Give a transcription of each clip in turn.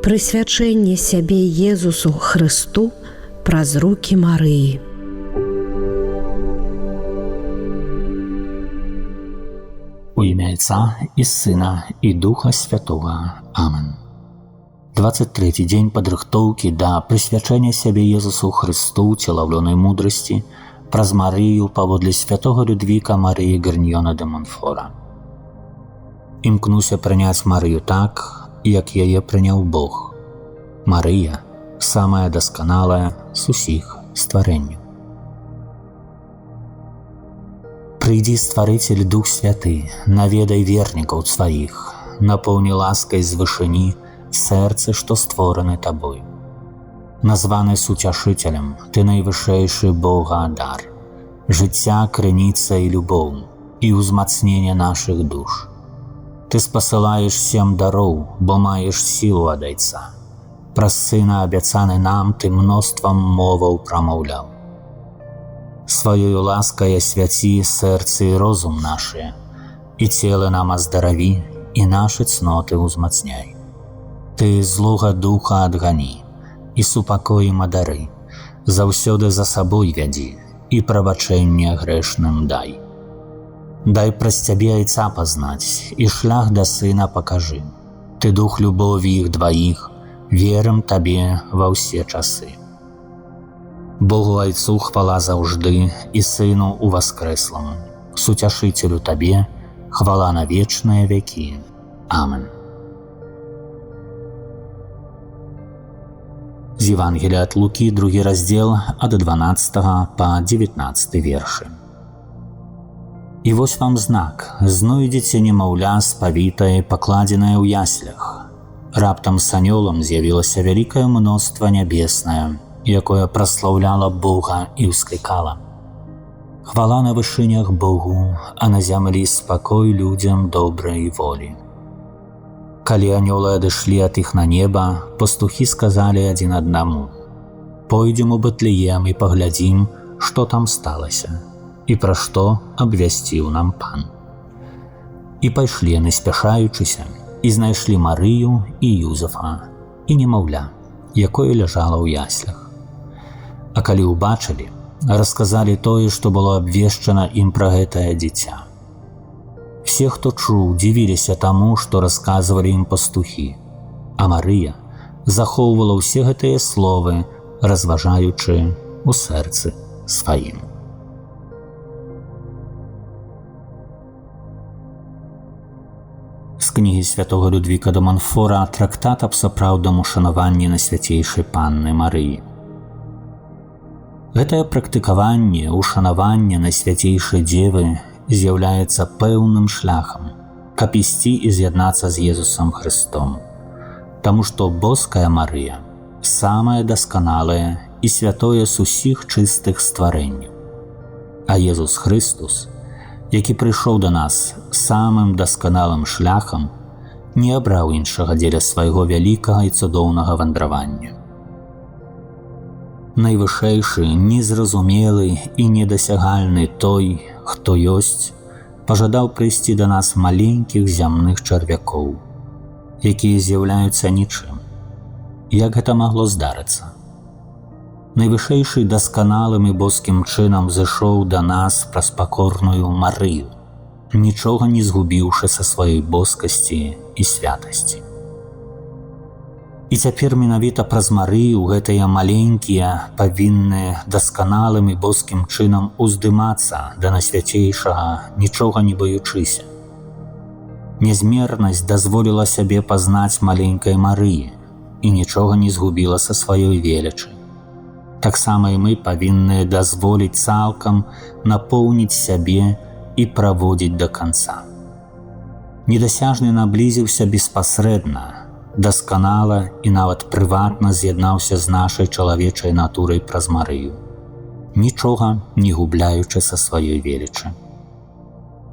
прысвячэнне сябе Езусу Хрысту праз рукі Марыі. У імя Отца і Сына і Духа Святого. Амен. 23-й дзень падрыхтоўкі да прысвячэння сябе Езусу Хрысту целаўлёнай мудрасці праз Марыю паводле святого Людвіка Марыі Гарньёна де Монфора. Імкнуся прыняць Марыю так, як яе прыняў Бог. Марыя – самая дасканалая з усіх стварэнняў. Прыйдзі, Стварыцель, Дух Святы, наведай вернікаў сваіх, напоўні ласкай з вышыні сэрцы, што створаны Табой. Названы суцяшыцелем, Ты найвышэйшы Бога дар, жыцця, крыніца і любоў, і ўзмацнення нашых душ. Ты спасылаеш 7 дароў, бо маеш сілу ад Айца. Праз Сына, абяцаны нам, Ты мноствам моваў прамаўляў. Сваёю ласкай асвяці сэрцы і розум нашыя, і целы нам аздараві, і нашы цноты ўзмацняй. Ты злога духа адгані, і супакоім адары, заўсёды за сабой вядзі, і прабачэнне грэшным дай. Дай праз Цябе Айца пазнаць, і шлях да Сына пакажы. Ты дух любові іх дваіх, верым Табе ва ўсе часы. Богу Айцу хвала заўжды і Сыну уваскрэсламу, суцяшыцелю Табе хвала на вечныя вякі. Амен. З Євангелія ад Лукі, 2 раздзел, ад 12 па 19 вершы. І вось вам знак, знойдзеце немаўля спавітае, пакладзенае ў яслях. Раптам з анёлам з'явілася вялікае мноства нябеснае, якое праслаўляла Бога і ўсклікала: хвала на вышынях Богу, а на зямлі спакой людзям добрай волі. Калі анёлы адышлі ад іх на неба, пастухі сказалі адзін аднаму: пойдзем у Бэтлеем і паглядзім, што там сталася, і пра што абвясціў нам Пан. І пайшлі яны, спяшаючыся, і знайшлі Марыю і Юзефа, і немаўля, якое ляжала ў яслях. А калі ўбачылі, расказалі тое, што было абвешчана ім пра гэтае дзіця. Все, хто чуў, дзівіліся таму, што расказвалі ім пастухі, а Марыя захоўвала ўсе гэтыя словы, разважаючы ў сэрцы сваім. З кнігі святого Людвіка де Монфора трактат аб сапраўдным ушанаванні Найсвяцейшай Панны Марыі. Гэтае практыкаванне ушанавання Найсвяцейшай Дзевы з'яўляецца пэўным шляхам, каб ісці і з'яднацца з Езусам Хрыстом, таму што боская Марыя самая дасканалая і святое з усіх чыстых стварэнняў. А Езус Христус, які прыйшоў да нас самым дасканалым шляхам, не абраў іншага дзеля свайго вялікага і цудоўнага вандравання. Найвышэйшы, незразумелы і недасягальны той, хто ёсць, пажадаў прыйсці да нас маленькіх зямных чарвякоў, якія з'яўляюцца нічым. Як гэта магло здарыцца? Найвышэйшы дасканалым і боскім чынам зышоў да нас праз пакорную Марыю, нічога не згубіўшы са сваёй боскасці і святасці. І цяпер менавіта праз Марыю гэтыя маленькія павінны дасканалым і боскім чынам уздымацца да Найсвяцейшага, нічога не баючыся. Нязмернасць дазволіла сябе пазнаць маленькай Марыі і нічога не згубіла са сваёй велічы. Таксама і мы павінны дазволіць цалкам напоўніць сябе і праводзіць да канца. Недасяжны наблізіўся беспасрэдна, дасканала і нават прыватна з'яднаўся з нашай чалавечай натурай праз Марыю, нічога не губляючы са сваёй велічы.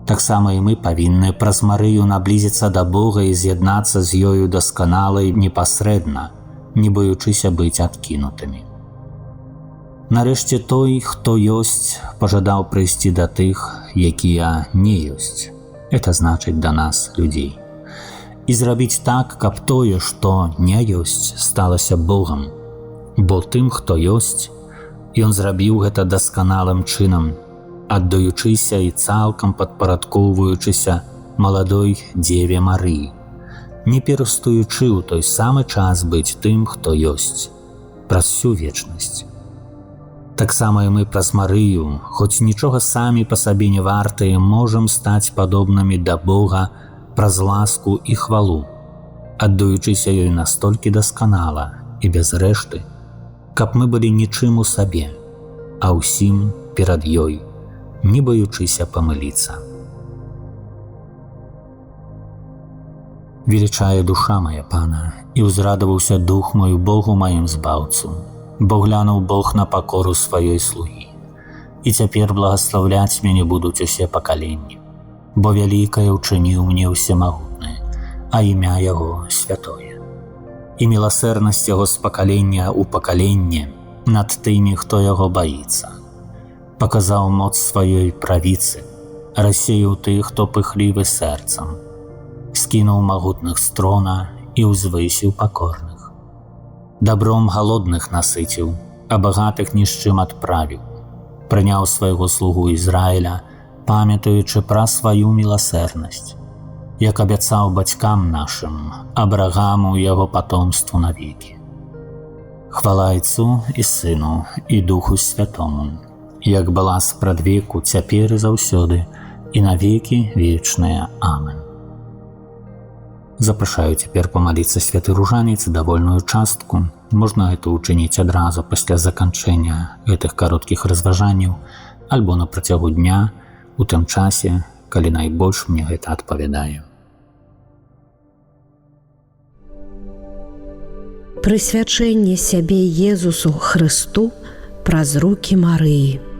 Таксама і мы павінны праз Марыю наблізіцца да Бога і з'яднацца з ёю дасканала і непасрэдна, не баючыся быць адкінутымі. Нарэшце той, хто ёсць, пажадаў прыйсці да тых, якія не ёсць. Это значыць да нас, людзей. і зрабіць так, каб тое, што не ёсць, сталася Богам. Бо тым, хто ёсць, Ён зрабіў гэта дасканалым чынам, аддаючыся і цалкам падпарадкоўваючыся маладой Дзеве Марыі, не перастаючы ў той самы час быць тым, хто ёсць, праз всю вечнасць. Таксама і мы праз Марыю, хоць нічога самі па сабе не вартыя, можам стаць падобнымі да Бога праз ласку і хвалу, аддаючыся ёй настолькі дасканала і без рэшты, каб мы былі нічым у сабе, а ўсім перад ёй, не баючыся памыліцца. Велічае душа моя Пана, і ўзрадаваўся дух мой Богу маім збаўцу, бо глянуў Бог на пакору сваёй слугі. І цяпер благаслаўляць мяне будуць усе пакаленні, бо вялікае ўчыніў мне ўсемагутны, а імя Яго святое. І міласэрнасць Яго з пакалення ў пакаленне над тымі, хто Яго баіцца. Паказаў моц сваёй правіцы, рассеяў тых, хто пыхлівы сэрцам, скінуў магутных з трона і ўзвысіў пакорных. Дабром галодных насыціў, а багатых ні з чым адправіў. Прыняў свайго слугу Ізраіля, памятаючы пра сваю міласэрнасць, як абяцаў бацькам нашым, Абрагаму і яго патомству навекі. Хвала Айцу і Сыну і Духу Святому, як была спрадвеку, цяпер і заўсёды, і навекі вечныя. Амен. Запрашаю цяпер памаліцца святы ружанец давольную частку. Можна гэта ўчыніць адразу пасля заканчэння гэтых кароткіх разважанняў альбо на працягу дня, у тым часе, калі найбольш мне гэта адпавядае. Прысвячэнне сябе Езусу Хрысту праз рукі Марыі.